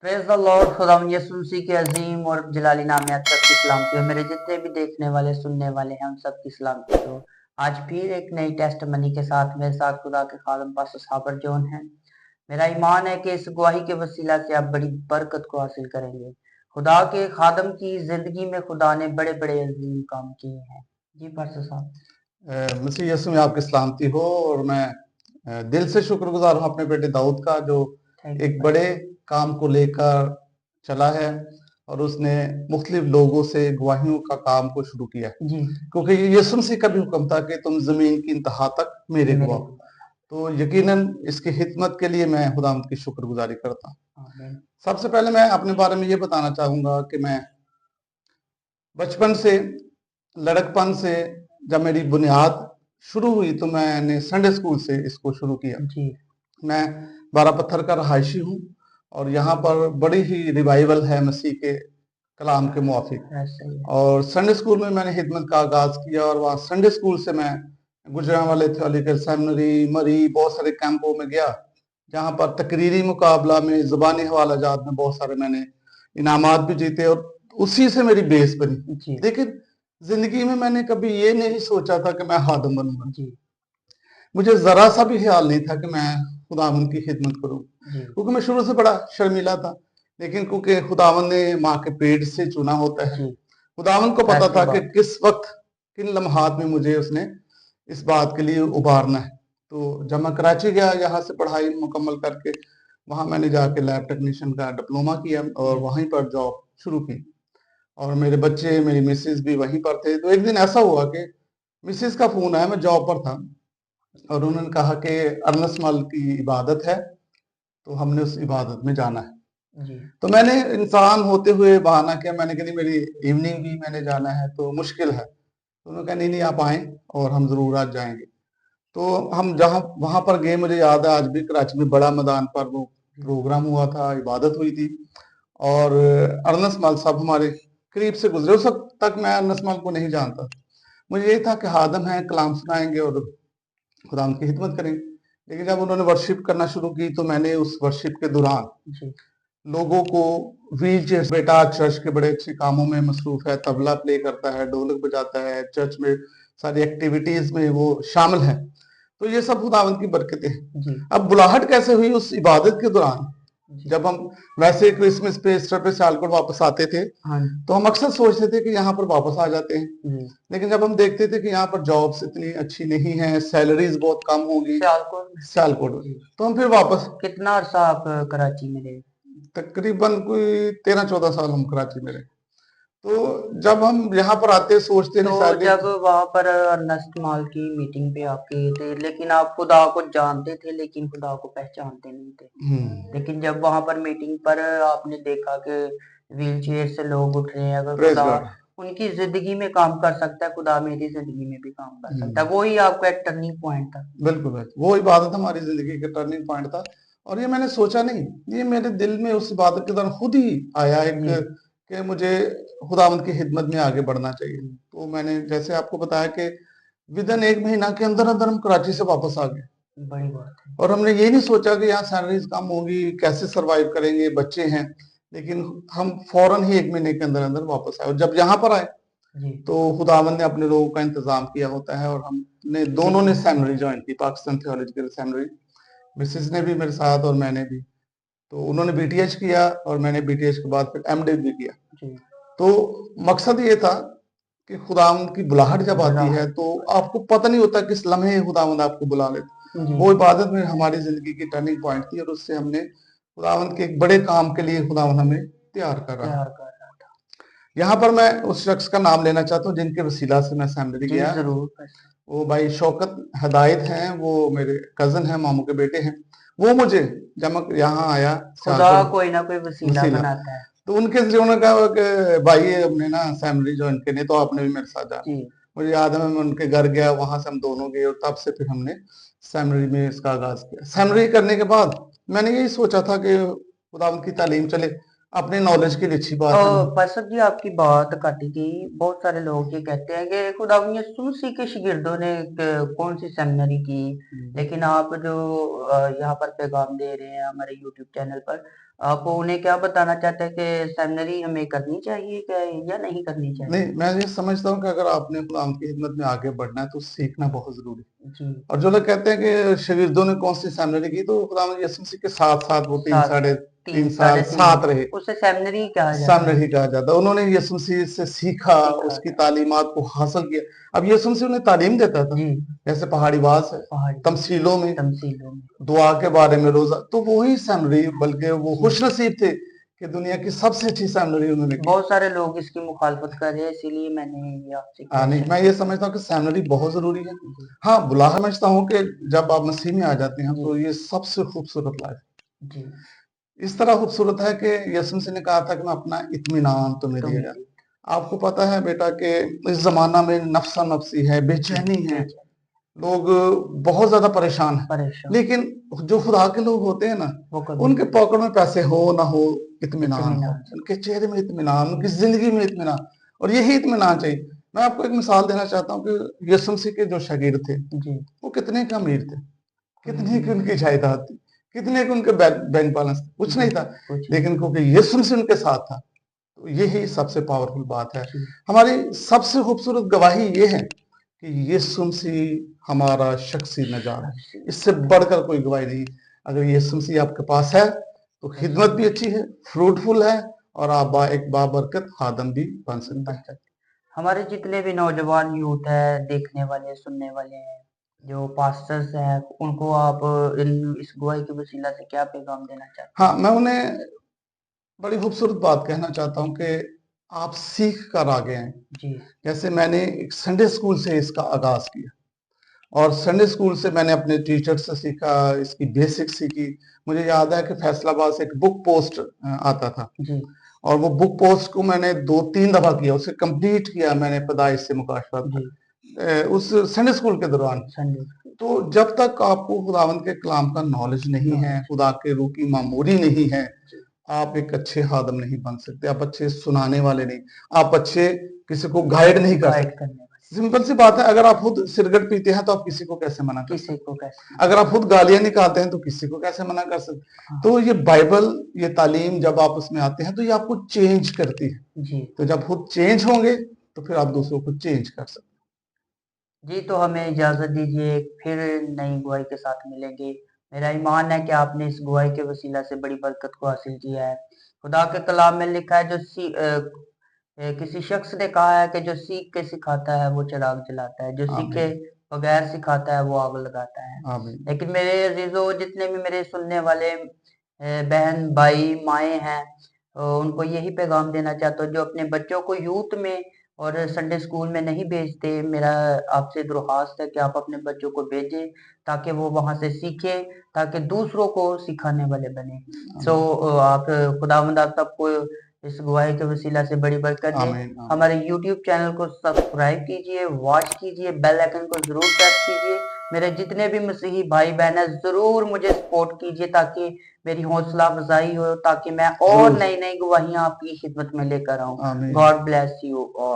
Praise the Lord. खुदावंद यीशु मसीह के अजीम और जलाली नाम में आप सबकी सलामती हो। मेरे जितने भी देखने वाले सुनने वाले हैं, हम सबकी सलामती हो। आज फिर एक नई टेस्ट मनी के साथ मेरे साथ खुदा के खादम पास्टर साबर जॉन है। मेरा ईमान है कि इस गवाही के वसीला से आप बड़ी बरकत को हासिल करेंगे। खुदा के खादम की जिंदगी में खुदा ने बड़े बड़े अजीम काम किए हैं। जी पास्टर साहब। मसीह यीशु में आपकी सलामती हो। और मैं दिल से शुक्रगुजार हूँ अपने बेटे दाऊद का, जो एक बड़े काम को लेकर चला है और उसने मुख्तलिफ लोगों से गवाहियों का काम को शुरू किया, क्योंकि यीशु मसीह का भी हुक्म था कि तुम जमीन की इंतहा तक मेरे गवाह। तो यकीनन इसकी हिदमत के लिए मैं खुदावंद की शुक्रगुजारी करता हूँ। सबसे पहले मैं अपने बारे में ये बताना चाहूंगा कि मैं बचपन से, लड़कपन से, जब मेरी बुनियाद शुरू हुई तो मैंने संडे स्कूल से इसको शुरू किया। मैं 12 पत्थर का रहायशी हूँ और यहाँ पर बड़ी ही रिवाइवल है मसीह के कलाम के मुआफिक। और संडे स्कूल में मैंने हिदमत का आगाज किया और वहाँ संडे स्कूल से मैं गुजरांवाले थियोलॉजिकल सेमिनरी, मरी, बहुत सारे कैंपों में गया, जहाँ पर तकरीरी मुकाबला में, जुबानी हवाला जात में बहुत सारे मैंने इनामात भी जीते और उसी से मेरी बेस बनी। लेकिन जिंदगी में मैंने कभी ये नहीं सोचा था कि मैं हादम बनूंगा। मुझे जरा सा भी ख्याल नहीं था कि मैं खुदावन की खिदमत करूं, क्योंकि मैं शुरू से बड़ा शर्मीला था। लेकिन क्योंकि खुदावन ने माँ के पेट से चुना होता है, खुदावन को पता था कि किस वक्त, किन लम्हात में मुझे उसने इस बात के लिए उभारना है। तो जब मैं कराची गया, यहाँ से पढ़ाई मुकम्मल करके वहां मैंने जाके लैब टेक्नीशियन का डिप्लोमा किया और वहीं पर जॉब शुरू की। और मेरे बच्चे, मेरी मिसेज भी वहीं पर थे। तो एक दिन ऐसा हुआ कि मिसेज का फोन आया, मैं जॉब पर था और उन्होंने कहा कि अर्नस मल की इबादत है, तो हमने उस इबादत में जाना है। तो मैंने इंसान होते हुए बहाना किया, मैंने कहा नहीं, मेरी इवनिंग भी मैंने जाना है तो मुश्किल है। तो उन्होंने कहा नहीं नहीं, आप आए और हम जरूर आज जाएंगे। तो हम जहाँ वहां पर गए, मुझे याद है आज भी, कराची में बड़ा मैदान पर वो प्रोग्राम हुआ था, इबादत हुई थी और अर्नस मल साहब हमारे करीब से गुजरे। उस वक्त तक मैं अर्नस मल को नहीं जानता। मुझे ये था कि हादम है, कलाम सुनाएंगे और खुदा की खिदमत करेंगे। लेकिन जब उन्होंने वर्शिप करना शुरू की तो मैंने उस वर्शिप के दौरान लोगों को व्हील चेयर, बेटा चर्च के बड़े अच्छे कामों में मसरूफ है, तबला प्ले करता है, ढोलक बजाता है, चर्च में सारी एक्टिविटीज में वो शामिल है, तो ये सब खुदावंद की बरकतें हैं। अब बुलाहट कैसे हुई उस इबादत के दौरान, जब हम वैसे क्रिसमस पे, ईस्टर पे सियालकोट वापस आते थे, तो हम अक्सर सोचते थे कि यहाँ पर वापस आ जाते हैं। लेकिन जब हम देखते थे कि यहाँ पर जॉब्स इतनी अच्छी नहीं है, सैलरीज बहुत कम होगी सियालकोट, तो हम फिर वापस। कितना अर्सा आप कराची में रहे? तकरीबन कोई 13-14 साल हम कराची में रहे। तो जब हम यहाँ पर आते सोचते तो जब वहां पर अर्नस्ट मॉल की मीटिंग पे आप गए थे, लेकिन आप खुदा को जानते थे लेकिन खुदा को पहचानते नहीं थे। लेकिन जब वहां पर मीटिंग पर आपने देखा कि व्हील चेयर से लोग उठ रहे हैं, अगर खुदा उनकी जिंदगी में काम कर सकता है, खुदा मेरी जिंदगी में भी काम कर सकता है। वो ही आपका एक टर्निंग पॉइंट था। बिल्कुल बिल्कुल, वो इबादत हमारी जिंदगी का टर्निंग पॉइंट था। और ये मैंने सोचा नहीं, ये मेरे दिल में उस इबादत के दौरान खुद ही आया एक कि मुझे खुदावंद की खिदमत में आगे बढ़ना चाहिए। तो मैंने जैसे आपको बताया कि विदिन 1 महीना के अंदर अंदर हम कराची से वापस आ गए। बड़ी बात है। और हमने ये नहीं सोचा कि यहाँ सैलरीज कम होगी, कैसे सरवाइव करेंगे, बच्चे हैं। लेकिन हम फौरन ही 1 महीने के अंदर अंदर वापस आए और जब यहाँ पर आए तो खुदावंद ने अपने लोगों का इंतजाम किया होता है और हमने दोनों ने सेमिनरी ज्वाइन की, पाकिस्तान थियोलॉजिकल सेमिनरी। मिसेस ने भी मेरे साथ और मैंने भी। तो उन्होंने बीटीएच किया और मैंने बीटीएच के बाद फिर एमडी भी किया। तो मकसद ये था कि खुदावंद की बुलाहट जब आती है तो आपको पता नहीं होता किस लम्हे खुदावंद आपको बुला लेते। वो इबादत में हमारी जिंदगी की टर्निंग पॉइंट थी और उससे हमने खुदावंद के एक बड़े काम के लिए खुदावंद हमें तैयार कर रहा था। यहाँ पर मैं उस शख्स का नाम लेना चाहता हूँ जिनके वसीला से मैं सेमिनरी गया। वो भाई शौकत हदायत हैं, वो मेरे कजन हैं, मामू के बेटे हैं। वो मुझे जब मैं यहाँ आया, खुदा कोई ना कोई वसीला बनाता है। तो उनके जरिए उन्होंने कहा कि भाई हमने ना सेमिनरी ज्वाइन करनी, तो आपने भी मेरे साथ जाना। मुझे याद है मैं उनके घर गया, वहां से हम दोनों गए और तब से फिर हमने सेमिनरी में इसका आगाज किया। सेमिनरी करने के बाद मैंने यही सोचा था कि खुदा उनकी तालीम चले, अपने नॉलेज की अच्छी बात है। पासर जी, आपकी बात काटी गई। बहुत सारे लोग ये कहते हैं कि खुदा यीशु मसीह के शागिर्दों ने कौन सी सेमिनरी की, लेकिन आप जो यहाँ पर पैगाम दे रहे हैं हमारे यूट्यूब चैनल पर, आप उन्हें क्या बताना चाहते हैं कि सेमिनरी हमें करनी चाहिए क्या या नहीं करनी चाहिए? नहीं, मैं ये समझता हूँ कि अगर आपने खुदावंद की खिदमत में आगे बढ़ना है तो सीखना बहुत ज़रूरी है। जी, और जो लोग कहते हैं कि शागिर्दों ने कौन सी सेमिनरी की, तो खुदावंद यीशु मसीह के साथ-साथ वो 3 साथ साढ़े 3 3 साल साढ़े 3 साथ रहे। उसे सेमिनरी कहा जाता है। सेमिनरी कहा जाता है। उन्होंने यीशु मसीह से सीखा, सीखा उसकी था। तालीमात को हासिल किया। अब यीशु मसीह उन्हें तालीम देता था, जी, जैसे पहाड़ी वास है, पहाड़ी तमसीलों में, तमसीलों में। दुआ के बारे में रोज़ा, तो वही सेमिनरी, बल्कि वो जी, खुशनसीब थे कि दुनिया की सबसे अच्छी सेमिनरी उन्होंने की। बहुत सारे लोग इसकी मुखालफत कर रहे हैं इसीलिए मैंने ये आपसे नहीं, क्वेश्चन मैं ये किया। समझता हूँ कि सेमिनरी बहुत ज़रूरी है। जी, हाँ, बुला समझता हूँ कि जब आप मसीह में आ जाते हैं, जी, तो ये सबसे खूबसूरत लाइफ़ जी, इस तरह खूबसूरत है कि यीशु मसीह ने कहा था कि मैं अपना इत्मीनान तुम्हें तो दिया। मेरी आपको पता है बेटा कि इस ज़माना में नफ़्सा नफ़सी है, जी, बेचैनी है, बेचैन, लोग बहुत ज़्यादा परेशान हैं। परेशान, लेकिन जो खुदा के लोग होते हैं ना, वो कभी उनके नहीं पॉकेट में पैसे हो ना हो, इत्मीनान हो। इत्मीनान। उनके चेहरे में इत्मीनान, उनकी ज़िंदगी में इत्मीनान, और यही इत्मीनान चाहिए। मैं आपको एक मिसाल देना चाहता हूँ कि यीशु मसीह के जो शागिर्द थे, जी, वो कितने के अमीर थे, कितने की हुँ, उनकी जायदाद थी, कितने के उनके बैंक बैलेंस थे, कुछ जी, नहीं था। कुछ नहीं लेकिन था। क्योंकि यीशु मसीह उनके साथ था, तो यही सबसे पावरफुल बात है। जी, हमारी सबसे खूबसूरत गवाही ये है कि यीशु मसीह हमारा शख्सी नजात है। सबसे इससे बढ़कर कोई गवाही नहीं। अगर यीशु मसीह आपके पास है तो खिदमत भी अच्छी है, फ्रूटफुल है, और आप एक बाबरकत खादम भी बन सकते बन हैं। सकते। हमारे जितने भी नौजवान यूथ है, देखने वाले, सुनने वाले हैं, जो पास्टर्स हैं, उनको आप इन इस गवाही के वसीला से क्या पैगाम देना चाहते हाँ, हैं? मैं उन्हें बड़ी खूबसूरत बात कहना चाहता हूँ कि आप सीख कर आगे आए। जी, जैसे मैंने एक संडे स्कूल से इसका आगाज किया, और संडे स्कूल से मैंने अपने टीचर से सीखा, इसकी बेसिक सीखी। मुझे याद है कि फैसलाबाद से एक बुक पोस्ट आता था, जी, और वो बुक पोस्ट को मैंने 2-3 दफा किया, उसे कंप्लीट किया मैंने पैदाइश से मुकाशफत जी, तक, उस संडे स्कूल के दौरान। संडे तो जब तक आपको खुदावंद के कलाम का नॉलेज नहीं है, नॉलेज खुदा के रूह की मामूरी नहीं है, जी, आप एक अच्छे खादम नहीं बन सकते, आप अच्छे सुनाने वाले नहीं, आप अच्छे किसी को गाइड नहीं कर गाइड सकते। करने वाले, सिंपल सी बात है, अगर आप खुद सिगरेट पीते हैं तो आप किसी को कैसे मना कर किसी सकते? को कैसे अगर आप खुद गालियां निकालते हैं तो किसी को कैसे मना कर सकते? हाँ, तो ये बाइबल, ये तालीम जब आप उसमें आते हैं तो ये आपको चेंज करती है। जी, तो जब खुद चेंज होंगे तो फिर आप दूसरों को चेंज कर सकते जी, तो हमें इजाज़त दीजिए, फिर नई गवाही के साथ मिलेंगे। मेरा ईमान है कि आपने इस गवाही के वसीला से बड़ी बरकत को हासिल किया है। खुदा के कलाम में लिखा है किसी शख्स ने कहा है कि जो सीख के सिखाता है वो चिराग जलाता है, जो हैं। सीखे आमीन। बगैर सिखाता है वो आग लगाता है। आमीन। लेकिन मेरे अजीजों, जितने भी मेरे सुनने वाले बहन भाई माएँ हैं, उनको यही पैगाम देना चाहता हूँ, जो अपने बच्चों को यूथ में और संडे स्कूल में नहीं भेजते, मेरा आपसे दरख्वास्त है कि आप अपने बच्चों को भेजें ताकि वो वहाँ से सीखें, ताकि दूसरों को सिखाने वाले बने। आमीन। आप खुदावंद आप सबको इस गवाही के वसीला से बड़ी बरकत दे। आमीन। आमीन। हमारे यूट्यूब चैनल को सब्सक्राइब कीजिए, वॉच कीजिए, बेल आइकन को ज़रूर प्रेस कीजिए। मेरे जितने भी मसीही भाई बहन हैं, ज़रूर मुझे सपोर्ट कीजिए ताकि मेरी हौसला अफजाई हो, ताकि मैं और जरूर। नई नई गवाहियाँ आपकी खिदमत में लेकर आऊँ। आमीन। God bless you all.